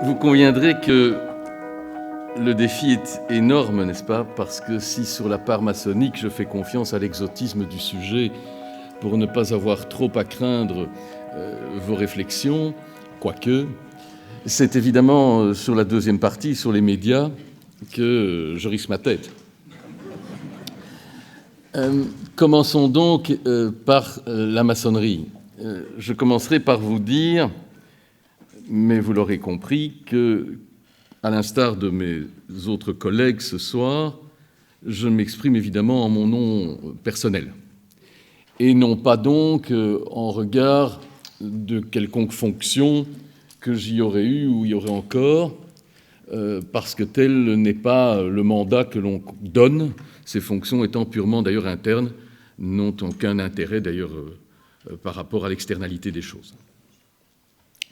Vous conviendrez que le défi est énorme, n'est-ce pas? Parce que si sur la part maçonnique, je fais confiance à l'exotisme du sujet pour ne pas avoir trop à craindre vos réflexions, quoique, c'est évidemment sur la deuxième partie, sur les médias, que je risque ma tête. Commençons donc par la maçonnerie. Je commencerai par vous dire, mais vous l'aurez compris, que, à l'instar de mes autres collègues ce soir, je m'exprime évidemment en mon nom personnel, et non pas donc en regard de quelconque fonction que j'y aurais eu ou y aurait encore, parce que tel n'est pas le mandat que l'on donne, ces fonctions étant purement d'ailleurs internes, n'ont aucun intérêt d'ailleurs par rapport à l'externalité des choses.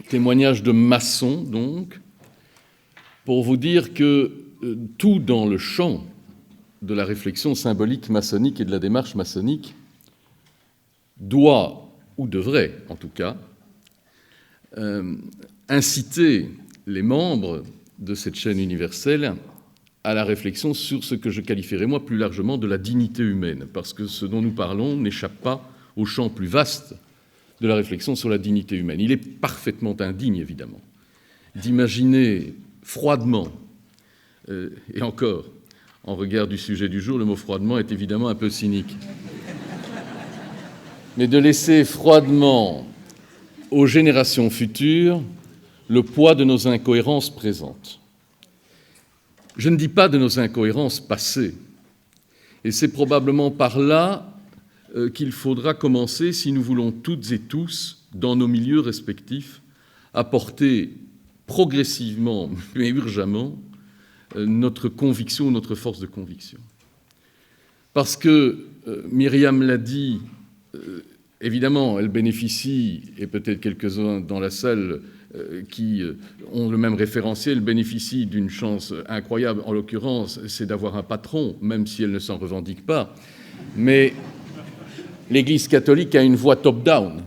Témoignage de maçon, donc, pour vous dire que tout dans le champ de la réflexion symbolique maçonnique et de la démarche maçonnique doit, ou devrait en tout cas, inciter les membres de cette chaîne universelle à la réflexion sur ce que je qualifierais moi plus largement de la dignité humaine, parce que ce dont nous parlons n'échappe pas au champ plus vaste de la réflexion sur la dignité humaine. Il est parfaitement indigne, évidemment, d'imaginer froidement, et encore, en regard du sujet du jour, le mot froidement est évidemment un peu cynique, mais de laisser froidement aux générations futures le poids de nos incohérences présentes. Je ne dis pas de nos incohérences passées, et c'est probablement par là qu'il faudra commencer si nous voulons toutes et tous, dans nos milieux respectifs, apporter progressivement, mais urgemment, notre conviction, notre force de conviction. Parce que, Myriam l'a dit, évidemment, elle bénéficie, et peut-être quelques-uns dans la salle qui ont le même référentiel, bénéficient d'une chance incroyable, en l'occurrence, c'est d'avoir un patron, même si elle ne s'en revendique pas. Mais l'Église catholique a une voie top-down.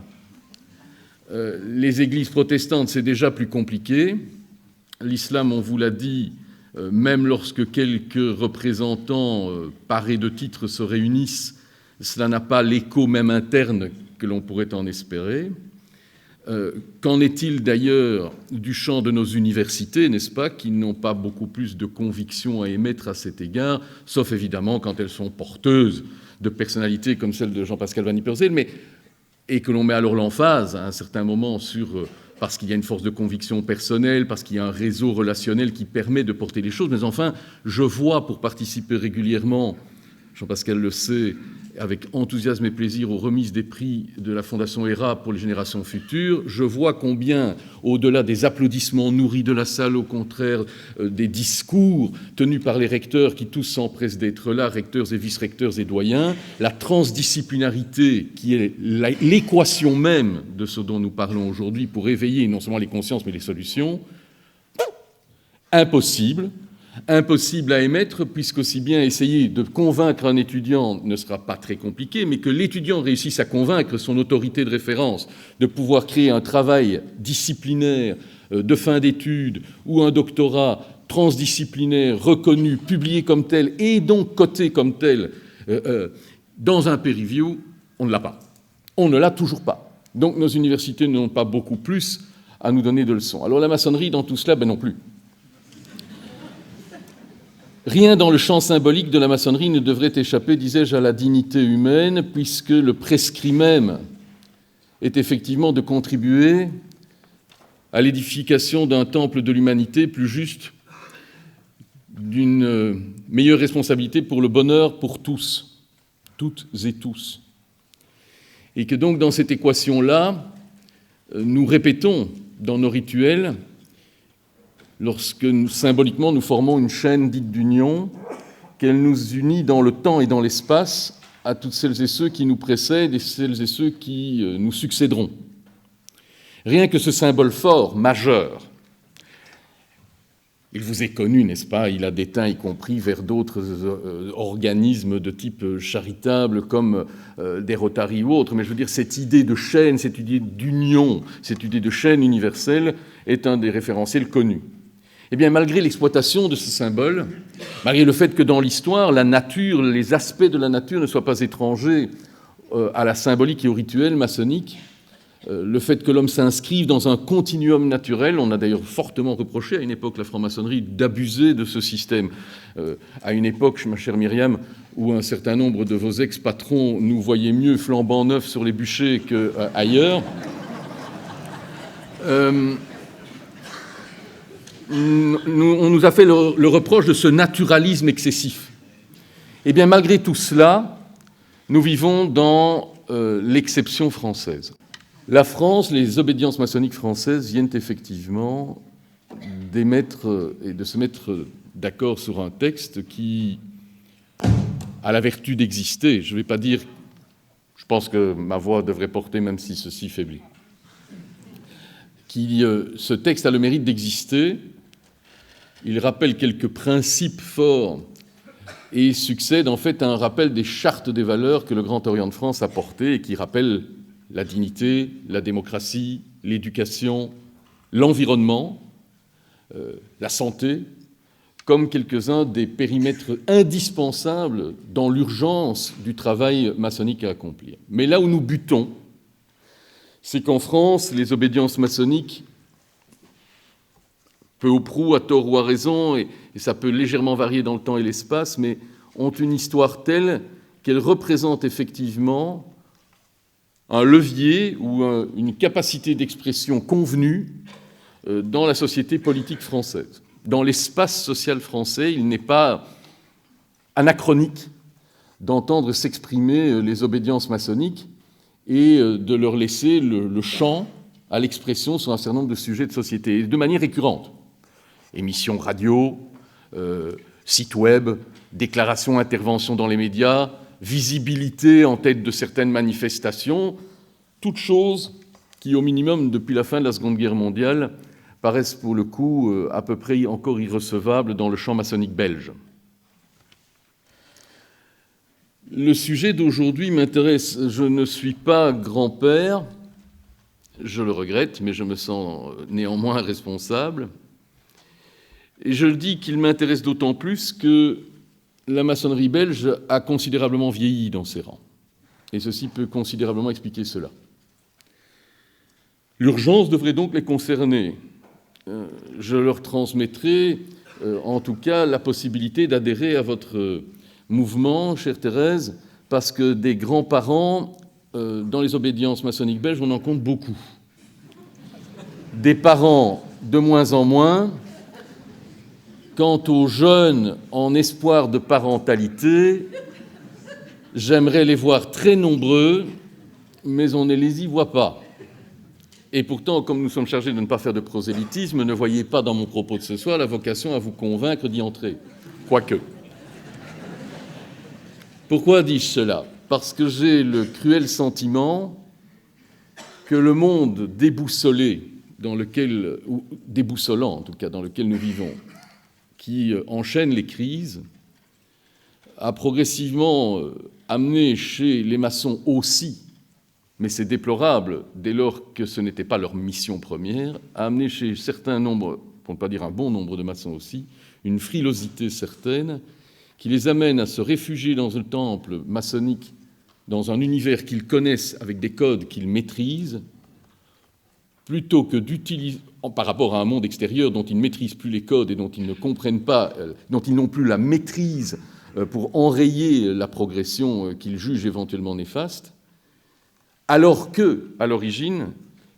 Les églises protestantes, c'est déjà plus compliqué. L'islam, on vous l'a dit, même lorsque quelques représentants parés de titres se réunissent, cela n'a pas l'écho même interne que l'on pourrait en espérer. Qu'en est-il d'ailleurs du champ de nos universités, n'est-ce pas, qui n'ont pas beaucoup plus de convictions à émettre à cet égard, sauf évidemment quand elles sont porteuses de personnalités comme celle de Jean-Pascal Van Ypersele, et que l'on met alors l'emphase à un certain moment sur parce qu'il y a une force de conviction personnelle, parce qu'il y a un réseau relationnel qui permet de porter les choses. Mais enfin, je vois, pour participer régulièrement, Jean-Pascal le sait, avec enthousiasme et plaisir aux remises des prix de la Fondation ERA pour les générations futures, je vois combien, au-delà des applaudissements nourris de la salle, au contraire des discours tenus par les recteurs qui tous s'empressent d'être là, recteurs et vice-recteurs et doyens, la transdisciplinarité qui est l'équation même de ce dont nous parlons aujourd'hui pour éveiller non seulement les consciences mais les solutions, impossible à émettre, puisqu'aussi bien essayer de convaincre un étudiant ne sera pas très compliqué, mais que l'étudiant réussisse à convaincre son autorité de référence de pouvoir créer un travail disciplinaire de fin d'études ou un doctorat transdisciplinaire reconnu, publié comme tel et donc coté comme tel dans un peer review, on ne l'a pas. On ne l'a toujours pas. Donc nos universités n'ont pas beaucoup plus à nous donner de leçons. Alors la maçonnerie dans tout cela, non plus. Rien dans le champ symbolique de la maçonnerie ne devrait échapper, disais-je, à la dignité humaine, puisque le prescrit même est effectivement de contribuer à l'édification d'un temple de l'humanité plus juste, d'une meilleure responsabilité pour le bonheur pour tous, toutes et tous. Et que donc dans cette équation-là, nous répétons dans nos rituels, lorsque symboliquement nous formons une chaîne dite d'union, qu'elle nous unit dans le temps et dans l'espace à toutes celles et ceux qui nous précèdent et celles et ceux qui nous succéderont. Rien que ce symbole fort, majeur, il vous est connu, n'est-ce pas? Il a déteint y compris vers d'autres organismes de type charitable comme des Rotary ou autres, mais je veux dire, cette idée de chaîne, cette idée d'union, cette idée de chaîne universelle est un des référentiels connus. Eh bien, malgré l'exploitation de ce symbole, malgré le fait que dans l'histoire, la nature, les aspects de la nature ne soient pas étrangers à la symbolique et au rituel maçonnique, le fait que l'homme s'inscrive dans un continuum naturel, on a d'ailleurs fortement reproché à une époque la franc-maçonnerie d'abuser de ce système. À une époque, ma chère Myriam, où un certain nombre de vos ex-patrons nous voyaient mieux flambant neufs sur les bûchers qu'ailleurs, on nous a fait le reproche de ce naturalisme excessif. Eh bien, malgré tout cela, nous vivons dans l'exception française. La France, les obédiences maçonniques françaises viennent effectivement d'émettre et de se mettre d'accord sur un texte qui a la vertu d'exister. Je ne vais pas dire, je pense que ma voix devrait porter même si ceci faiblit. Ce texte a le mérite d'exister. Il rappelle quelques principes forts et succède en fait à un rappel des chartes des valeurs que le Grand Orient de France a portées et qui rappellent la dignité, la démocratie, l'éducation, l'environnement, la santé, comme quelques-uns des périmètres indispensables dans l'urgence du travail maçonnique à accomplir. Mais là où nous butons, c'est qu'en France, les obédiences maçonniques, peu ou prou, à tort ou à raison, et ça peut légèrement varier dans le temps et l'espace, mais ont une histoire telle qu'elles représentent effectivement un levier ou une capacité d'expression convenue dans la société politique française. Dans l'espace social français, il n'est pas anachronique d'entendre s'exprimer les obédiences maçonniques et de leur laisser le champ à l'expression sur un certain nombre de sujets de société, et de manière récurrente. Émissions radio, sites web, déclarations, interventions dans les médias, visibilité en tête de certaines manifestations, toutes choses qui, au minimum, depuis la fin de la Seconde Guerre mondiale, paraissent pour le coup à peu près encore irrecevables dans le champ maçonnique belge. Le sujet d'aujourd'hui m'intéresse. Je ne suis pas grand-père, je le regrette, mais je me sens néanmoins responsable. Et je le dis qu'il m'intéresse d'autant plus que la maçonnerie belge a considérablement vieilli dans ses rangs. Et ceci peut considérablement expliquer cela. L'urgence devrait donc les concerner. Je leur transmettrai, en tout cas, la possibilité d'adhérer à votre mouvement, chère Thérèse, parce que des grands-parents, dans les obédiences maçonniques belges, on en compte beaucoup. Des parents de moins en moins. Quant aux jeunes en espoir de parentalité, j'aimerais les voir très nombreux, mais on ne les y voit pas. Et pourtant, comme nous sommes chargés de ne pas faire de prosélytisme, ne voyez pas dans mon propos de ce soir la vocation à vous convaincre d'y entrer, quoique. Pourquoi dis-je cela ? Parce que j'ai le cruel sentiment que le monde déboussolé, ou déboussolant en tout cas, dans lequel nous vivons, qui enchaîne les crises, a progressivement amené chez les maçons aussi, mais c'est déplorable dès lors que ce n'était pas leur mission première, a amené chez certains nombres, pour ne pas dire un bon nombre de maçons aussi, une frilosité certaine qui les amène à se réfugier dans un temple maçonnique, dans un univers qu'ils connaissent avec des codes qu'ils maîtrisent, plutôt que d'utiliser, par rapport à un monde extérieur dont ils ne maîtrisent plus les codes et dont ils ne comprennent pas, dont ils n'ont plus la maîtrise pour enrayer la progression qu'ils jugent éventuellement néfaste, alors que, à l'origine,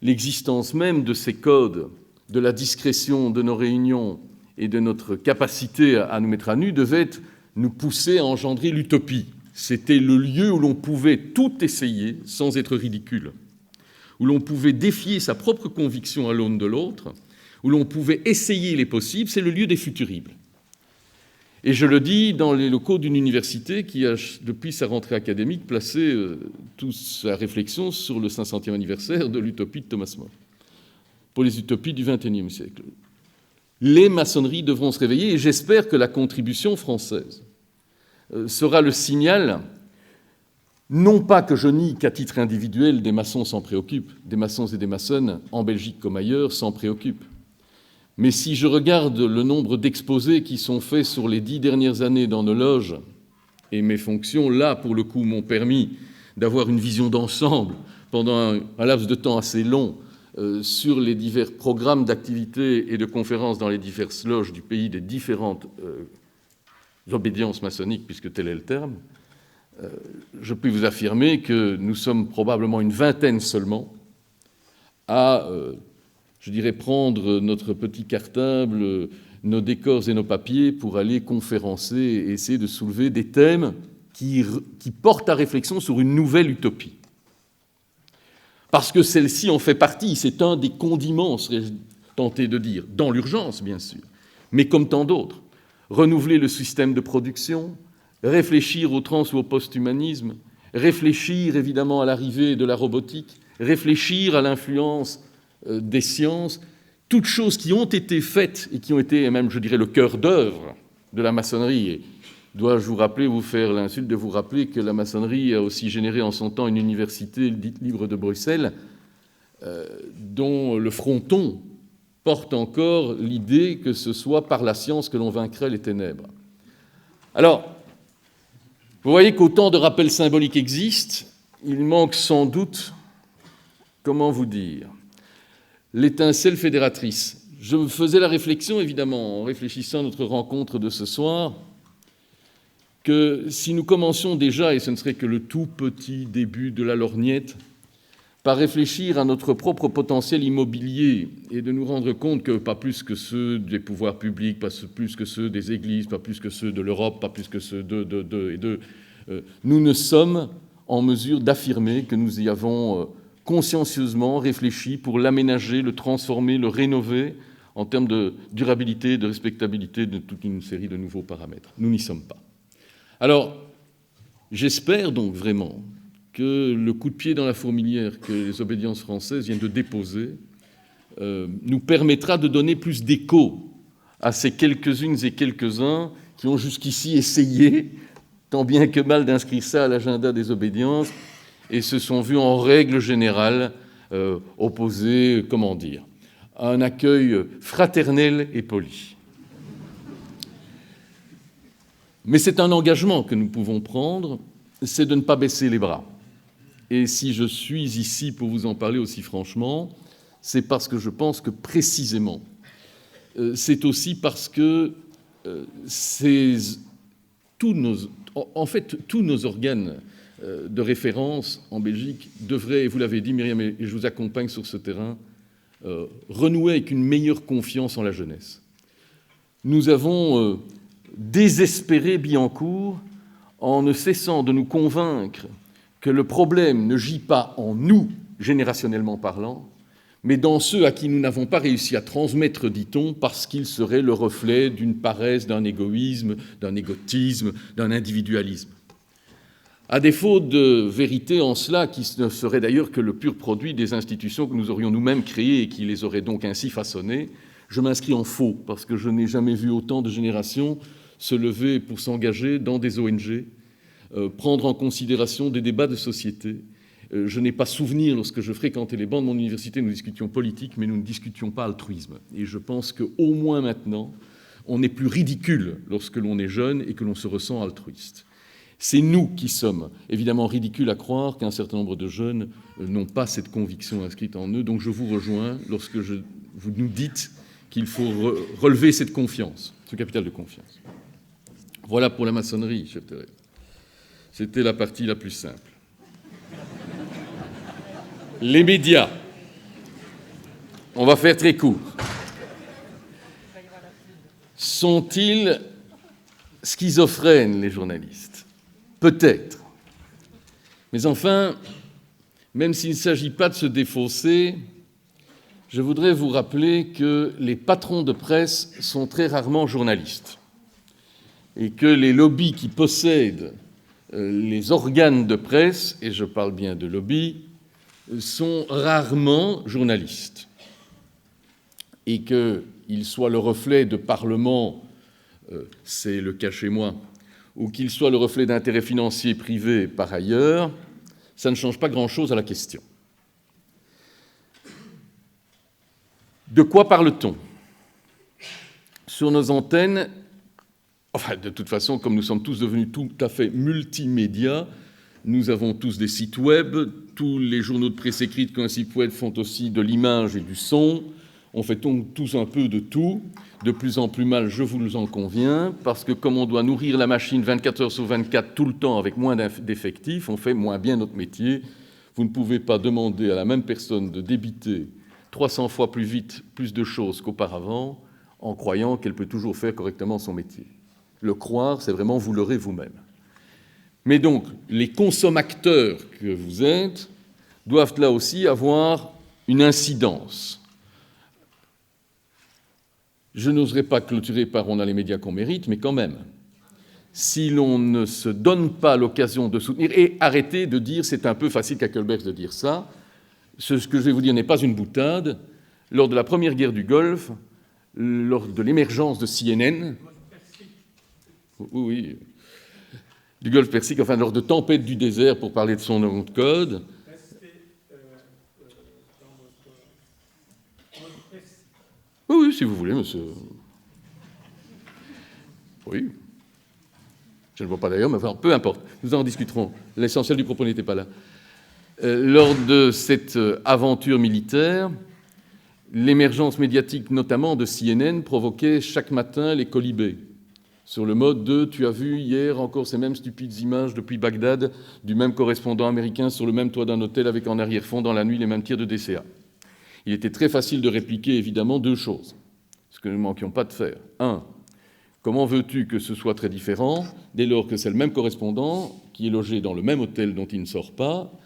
l'existence même de ces codes, de la discrétion de nos réunions et de notre capacité à nous mettre à nu devait nous pousser à engendrer l'utopie. C'était le lieu où l'on pouvait tout essayer sans être ridicule, où l'on pouvait défier sa propre conviction à l'aune de l'autre, où l'on pouvait essayer les possibles, c'est le lieu des futuribles. Et je le dis dans les locaux d'une université qui a, depuis sa rentrée académique, placé toute sa réflexion sur le 500e anniversaire de l'utopie de Thomas More, pour les utopies du XXIe siècle. Les maçonneries devront se réveiller, et j'espère que la contribution française sera le signal. Non pas que je nie qu'à titre individuel, des maçons s'en préoccupent, des maçons et des maçonnes, en Belgique comme ailleurs, s'en préoccupent. Mais si je regarde le nombre d'exposés qui sont faits sur les 10 dernières années dans nos loges, et mes fonctions, là, pour le coup, m'ont permis d'avoir une vision d'ensemble pendant un laps de temps assez long sur les divers programmes d'activités et de conférences dans les diverses loges du pays des différentes obédiences maçonniques, puisque tel est le terme, je peux vous affirmer que nous sommes probablement une vingtaine seulement à, je dirais, prendre notre petit cartable, nos décors et nos papiers pour aller conférencer et essayer de soulever des thèmes qui portent à réflexion sur une nouvelle utopie. Parce que celle-ci en fait partie, c'est un des condiments, serais-je tenté de dire, dans l'urgence, bien sûr, mais comme tant d'autres. Renouveler le système de production, réfléchir au trans ou au post-humanisme, réfléchir évidemment à l'arrivée de la robotique, réfléchir à l'influence des sciences, toutes choses qui ont été faites et qui ont été, même je dirais, le cœur d'œuvre de la maçonnerie. Et dois-je vous rappeler, vous faire l'insulte de vous rappeler que la maçonnerie a aussi généré en son temps une université dite libre de Bruxelles, dont le fronton porte encore l'idée que ce soit par la science que l'on vaincrait les ténèbres. Alors, vous voyez qu'autant de rappels symboliques existent, il manque sans doute, comment vous dire, l'étincelle fédératrice. Je me faisais la réflexion, évidemment, en réfléchissant à notre rencontre de ce soir, que si nous commencions déjà, et ce ne serait que le tout petit début de la lorgnette, par réfléchir à notre propre potentiel immobilier et de nous rendre compte que pas plus que ceux des pouvoirs publics, pas plus que ceux des églises, pas plus que ceux de l'Europe, pas plus que ceux nous ne sommes en mesure d'affirmer que nous y avons consciencieusement réfléchi pour l'aménager, le transformer, le rénover en termes de durabilité, de respectabilité, de toute une série de nouveaux paramètres. Nous n'y sommes pas. Alors, j'espère donc vraiment que le coup de pied dans la fourmilière que les obédiences françaises viennent de déposer nous permettra de donner plus d'écho à ces quelques-unes et quelques-uns qui ont jusqu'ici essayé, tant bien que mal, d'inscrire ça à l'agenda des obédiences et se sont vus en règle générale opposés, comment dire, à un accueil fraternel et poli. Mais c'est un engagement que nous pouvons prendre, c'est de ne pas baisser les bras. Et si je suis ici pour vous en parler aussi franchement, c'est parce que je pense que précisément, c'est aussi parce que tous nos organes de référence en Belgique devraient, et vous l'avez dit Myriam, et je vous accompagne sur ce terrain, renouer avec une meilleure confiance en la jeunesse. Nous avons désespéré Billancourt en ne cessant de nous convaincre que le problème ne gît pas en nous, générationnellement parlant, mais dans ceux à qui nous n'avons pas réussi à transmettre, dit-on, parce qu'ils seraient le reflet d'une paresse, d'un égoïsme, d'un égotisme, d'un individualisme. À défaut de vérité en cela, qui ne serait d'ailleurs que le pur produit des institutions que nous aurions nous-mêmes créées et qui les auraient donc ainsi façonnées, je m'inscris en faux, parce que je n'ai jamais vu autant de générations se lever pour s'engager dans des ONG, prendre en considération des débats de société. Je n'ai pas souvenir, lorsque je fréquentais les bancs de mon université, nous discutions politique, mais nous ne discutions pas altruisme. Et je pense qu'au moins maintenant, on n'est plus ridicule lorsque l'on est jeune et que l'on se ressent altruiste. C'est nous qui sommes évidemment ridicules à croire qu'un certain nombre de jeunes n'ont pas cette conviction inscrite en eux. Donc je vous rejoins lorsque vous nous dites qu'il faut relever cette confiance, ce capital de confiance. Voilà pour la maçonnerie, chef Thérèse. C'était la partie la plus simple. Les médias. On va faire très court. Sont-ils schizophrènes, les journalistes ? Peut-être. Mais enfin, même s'il ne s'agit pas de se défausser, je voudrais vous rappeler que les patrons de presse sont très rarement journalistes et que les lobbies qui possèdent les organes de presse, et je parle bien de lobbies, sont rarement journalistes et qu'ils soient le reflet de parlements, c'est le cas chez moi, ou qu'ils soient le reflet d'intérêts financiers privés par ailleurs, ça ne change pas grand-chose à la question. De quoi parle-t-on ? sur nos antennes, enfin, de toute façon, comme nous sommes tous devenus tout à fait multimédia, nous avons tous des sites web, tous les journaux de presse écrite qui ont un site web font aussi de l'image et du son. On fait donc tous un peu de tout, de plus en plus mal, je vous en conviens, parce que comme on doit nourrir la machine 24 heures sur 24 tout le temps avec moins d'effectifs, on fait moins bien notre métier. Vous ne pouvez pas demander à la même personne de débiter 300 fois plus vite plus de choses qu'auparavant en croyant qu'elle peut toujours faire correctement son métier. Le croire, c'est vraiment vous leurrer vous-même. Mais donc, les consommateurs que vous êtes doivent là aussi avoir une incidence. Je n'oserais pas clôturer par « on a les médias qu'on mérite », mais quand même, si l'on ne se donne pas l'occasion de soutenir, et arrêtez de dire, c'est un peu facile qu'Hackelberg de dire ça, ce que je vais vous dire n'est pas une boutade, lors de la première guerre du Golfe, lors de l'émergence de CNN, oui, du Golfe Persique, enfin lors de Tempête du désert, pour parler de son nom de code. Oui, si vous voulez, monsieur. Oui. Je ne vois pas d'ailleurs, mais enfin, peu importe. Nous en discuterons. L'essentiel du propos n'était pas là. Lors de cette aventure militaire, l'émergence médiatique, notamment de CNN, provoquait chaque matin les colibés. Sur le mode de « tu as vu hier encore ces mêmes stupides images depuis Bagdad du même correspondant américain sur le même toit d'un hôtel avec en arrière-fond dans la nuit les mêmes tirs de DCA ». Il était très facile de répliquer évidemment deux choses, ce que nous ne manquions pas de faire. Un, comment veux-tu que ce soit très différent dès lors que c'est le même correspondant qui est logé dans le même hôtel dont il ne sort pas,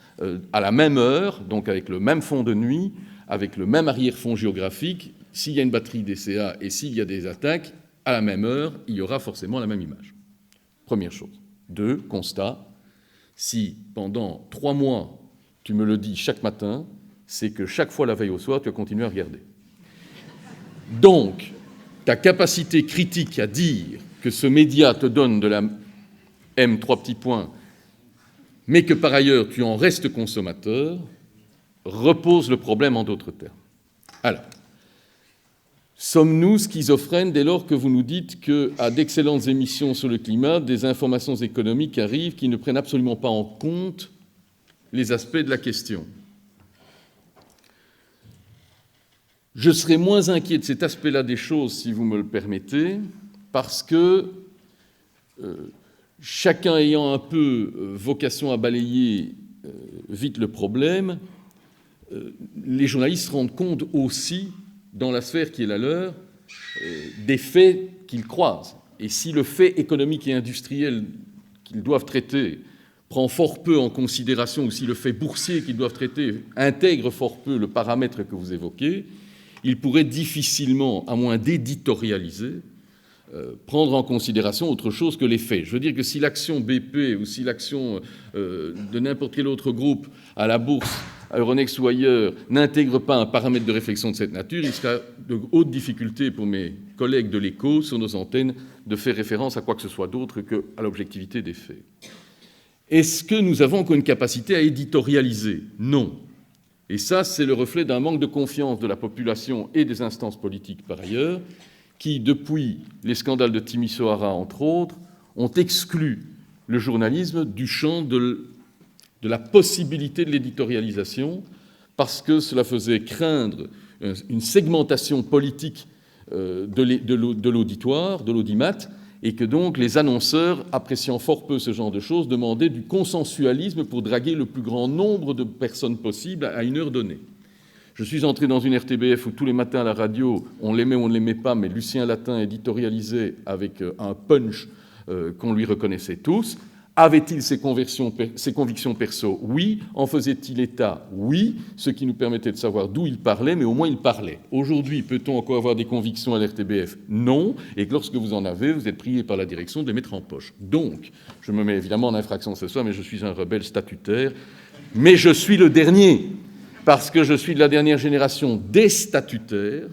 à la même heure, donc avec le même fond de nuit, avec le même arrière-fond géographique, s'il y a une batterie DCA et s'il y a des attaques, à la même heure, il y aura forcément la même image. Première chose. Deux, constat, si pendant 3 mois, tu me le dis chaque matin, c'est que chaque fois la veille au soir, tu as continué à regarder. Donc, ta capacité critique à dire que ce média te donne de la M, 3 petits points, mais que par ailleurs tu en restes consommateur, repose le problème en d'autres termes. Alors, sommes-nous schizophrènes dès lors que vous nous dites qu'à d'excellentes émissions sur le climat, des informations économiques arrivent qui ne prennent absolument pas en compte les aspects de la question ? Je serais moins inquiet de cet aspect-là des choses, si vous me le permettez, parce que chacun ayant un peu vocation à balayer vite le problème, les journalistes se rendent compte aussi, dans la sphère qui est la leur, des faits qu'ils croisent. Et si le fait économique et industriel qu'ils doivent traiter prend fort peu en considération, ou si le fait boursier qu'ils doivent traiter intègre fort peu le paramètre que vous évoquez, ils pourraient difficilement, à moins d'éditorialiser, prendre en considération autre chose que les faits. Je veux dire que si l'action BP ou si l'action de n'importe quel autre groupe à la bourse, à Euronext ou ailleurs, n'intègre pas un paramètre de réflexion de cette nature, il sera de haute difficulté pour mes collègues de l'Écho sur nos antennes de faire référence à quoi que ce soit d'autre qu'à l'objectivité des faits. Est-ce que nous avons encore une capacité à éditorialiser ? Non. Et ça, c'est le reflet d'un manque de confiance de la population et des instances politiques par ailleurs, qui, depuis les scandales de Timisoara, entre autres, ont exclu le journalisme du champ de la possibilité de l'éditorialisation, parce que cela faisait craindre une segmentation politique de l'auditoire, de l'audimat, et que donc les annonceurs, appréciant fort peu ce genre de choses, demandaient du consensualisme pour draguer le plus grand nombre de personnes possible à une heure donnée. Je suis entré dans une RTBF où tous les matins à la radio, on l'aimait ou on ne l'aimait pas, mais Lucien Latin éditorialisait avec un punch qu'on lui reconnaissait tous. Avait-il ses convictions perso ? Oui. En faisait-il état ? Oui. Ce qui nous permettait de savoir d'où il parlait, mais au moins il parlait. Aujourd'hui, peut-on encore avoir des convictions à l'RTBF ? Non. Et que lorsque vous en avez, vous êtes prié par la direction de les mettre en poche. Donc, je me mets évidemment en infraction ce soir, mais je suis un rebelle statutaire. Mais je suis le dernier, parce que je suis de la dernière génération des statutaires.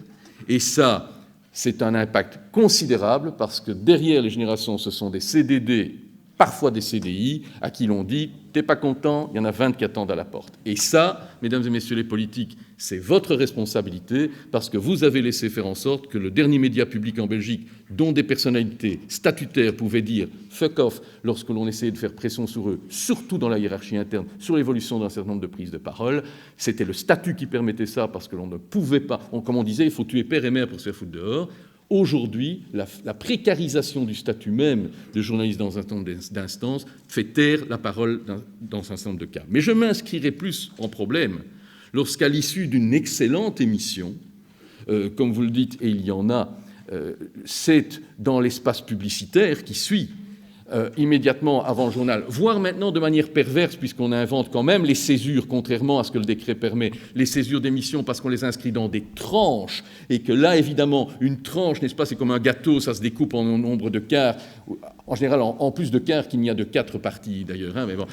Et ça, c'est un impact considérable, parce que derrière les générations, ce sont des CDD parfois des CDI, à qui l'on dit « t'es pas content, il y en a 20 qui attendent à la porte ». Et ça, mesdames et messieurs les politiques, c'est votre responsabilité, parce que vous avez laissé faire en sorte que le dernier média public en Belgique, dont des personnalités statutaires pouvaient dire « fuck off » lorsque l'on essayait de faire pression sur eux, surtout dans la hiérarchie interne, sur l'évolution d'un certain nombre de prises de parole, c'était le statut qui permettait ça, parce que l'on ne pouvait pas, comme on disait, il faut tuer père et mère pour se faire foutre dehors. Aujourd'hui, la précarisation du statut même de journaliste dans un certain nombre d'instances fait taire la parole dans un certain nombre de cas. Mais je m'inscrirai plus en problème lorsqu'à l'issue d'une excellente émission, comme vous le dites, et il y en a, c'est dans l'espace publicitaire qui suit immédiatement avant le journal, voire maintenant de manière perverse, puisqu'on invente quand même les césures, contrairement à ce que le décret permet, les césures d'émissions parce qu'on les inscrit dans des tranches, et que là, évidemment, une tranche, n'est-ce pas, c'est comme un gâteau, ça se découpe en nombre de quarts, en général, en plus de quarts qu'il n'y a de 4 parties, d'ailleurs, hein, mais bon.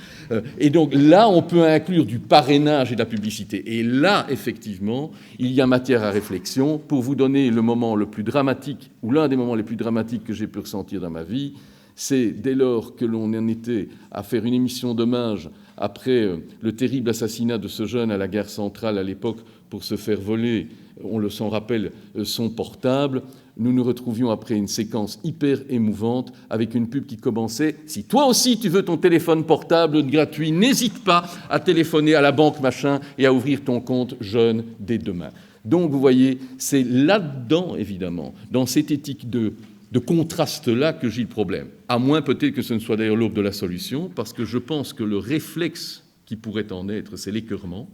Et donc là, on peut inclure du parrainage et de la publicité. Et là, effectivement, il y a matière à réflexion. Pour vous donner le moment le plus dramatique, ou l'un des moments les plus dramatiques que j'ai pu ressentir dans ma vie, c'est dès lors que l'on en était à faire une émission d'hommage après le terrible assassinat de ce jeune à la gare centrale à l'époque pour se faire voler, on le s'en rappelle, son portable. Nous nous retrouvions après une séquence hyper émouvante avec une pub qui commençait « Si toi aussi tu veux ton téléphone portable gratuit, n'hésite pas à téléphoner à la banque machin et à ouvrir ton compte jeune dès demain. » Donc vous voyez, c'est là-dedans, évidemment, dans cette éthique de contraste-là que j'ai le problème. À moins peut-être que ce ne soit d'ailleurs l'aube de la solution, parce que je pense que le réflexe qui pourrait en être, c'est l'écœurement,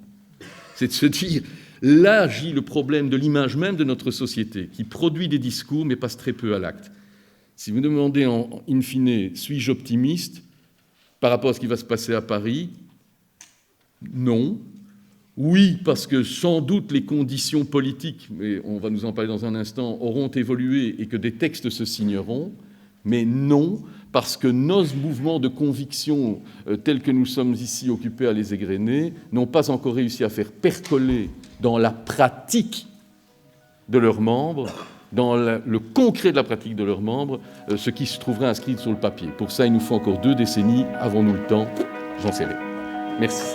c'est de se dire, là gît le problème de l'image même de notre société, qui produit des discours mais passe très peu à l'acte. Si vous me demandez in fine, suis-je optimiste par rapport à ce qui va se passer à Paris? Non. Oui, parce que sans doute les conditions politiques, mais on va nous en parler dans un instant, auront évolué et que des textes se signeront, mais non, parce que nos mouvements de conviction tels que nous sommes ici occupés à les égrener n'ont pas encore réussi à faire percoler dans la pratique de leurs membres, dans le concret de la pratique de leurs membres, ce qui se trouverait inscrit sur le papier. Pour ça, il nous faut encore 2 décennies. Avons-nous le temps? J'en sais rien. Merci.